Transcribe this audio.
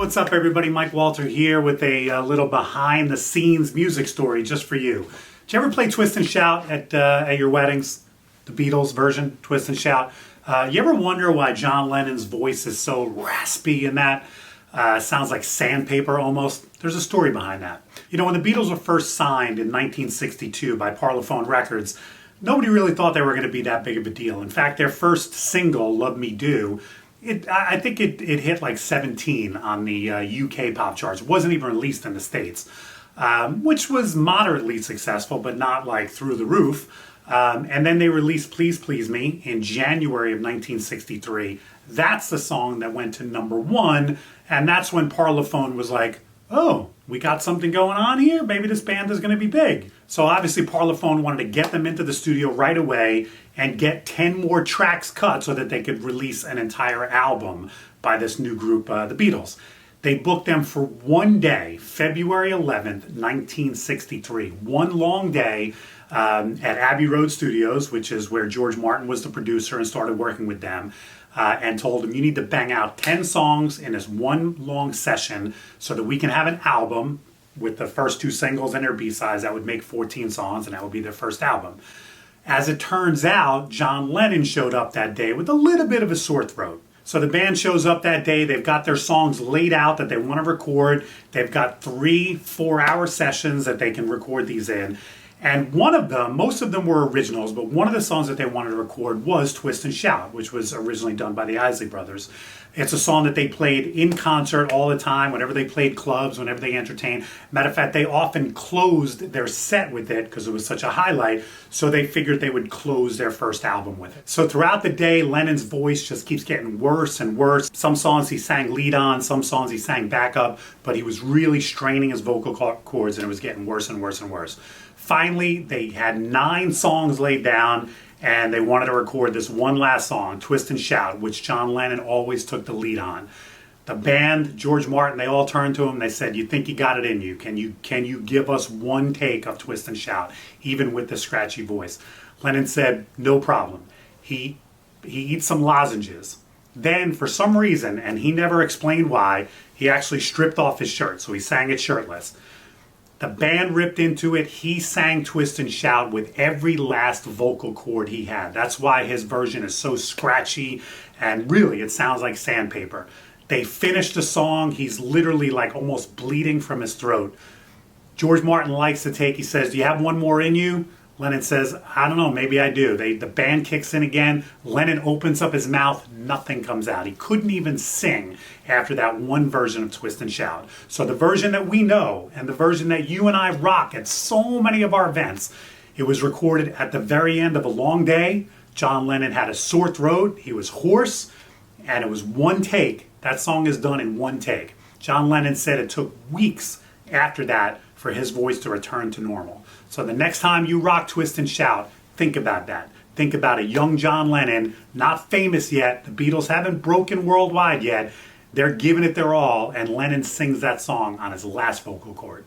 what's up everybody? Mike Walter here with a little behind the scenes music story just for you. Did you ever play Twist and Shout at your weddings? The Beatles version, Twist and Shout. You ever wonder why John Lennon's voice is so raspy and that sounds like sandpaper almost? There's a story behind that. You know, when the Beatles were first signed in 1962 by Parlophone Records, nobody really thought they were going to be that big of a deal. In fact, their first single, Love Me Do, I think it hit like 17 on the UK pop charts. It wasn't even released in the States, which was moderately successful, but not like through the roof. And then they released Please Please Me in January of 1963. That's the song that went to #1, and that's when Parlophone was like, oh, we got something going on here? Maybe this band is going to be big. So obviously Parlophone wanted to get them into the studio right away and get 10 more tracks cut so that they could release an entire album by this new group, the Beatles. They booked them for one day, February 11th, 1963. One long day at Abbey Road Studios, which is where George Martin was the producer and started working with them, and told them, you need to bang out 10 songs in this one long session so that we can have an album with the first 2 singles and their B-sides. That would make 14 songs, and that would be their first album. As it turns out, John Lennon showed up that day with a little bit of a sore throat. So the band shows up that day, they've got their songs laid out that they want to record, they've got 3 4-hour sessions that they can record these in. And one of them, most of them were originals, but one of the songs that they wanted to record was Twist and Shout, which was originally done by the Isley Brothers. It's a song that they played in concert all the time, whenever they played clubs, whenever they entertained. Matter of fact, they often closed their set with it because it was such a highlight, so they figured they would close their first album with it. So throughout the day, Lennon's voice just keeps getting worse and worse. Some songs he sang lead on, some songs he sang backup, but he was really straining his vocal cords and it was getting worse and worse and worse. Finally, they had 9 songs laid down and they wanted to record this one last song, Twist and Shout, which John Lennon always took the lead on. The band, George Martin, they all turned to him. They said, you think you got it in you? Can you give us one take of Twist and Shout, even with the scratchy voice? Lennon said, no problem. He eats some lozenges. Then, for some reason, and he never explained why, he actually stripped off his shirt, so he sang it shirtless. The band ripped into it. He sang Twist and Shout with every last vocal cord he had. That's why his version is so scratchy and really it sounds like sandpaper. They finished the song. He's literally like almost bleeding from his throat. George Martin likes the take. He says, do you have one more in you? Lennon says, I don't know, maybe I do. The band kicks in again. Lennon opens up his mouth. Nothing comes out. He couldn't even sing after that one version of Twist and Shout. So the version that we know and the version that you and I rock at so many of our events, it was recorded at the very end of a long day. John Lennon had a sore throat. He was hoarse. And it was one take. That song is done in one take. John Lennon said it took weeks after that for his voice to return to normal. So the next time you rock Twist and Shout, think about that. Think about a young John Lennon, not famous yet. The Beatles haven't broken worldwide yet. They're giving it their all, and Lennon sings that song on his last vocal cord.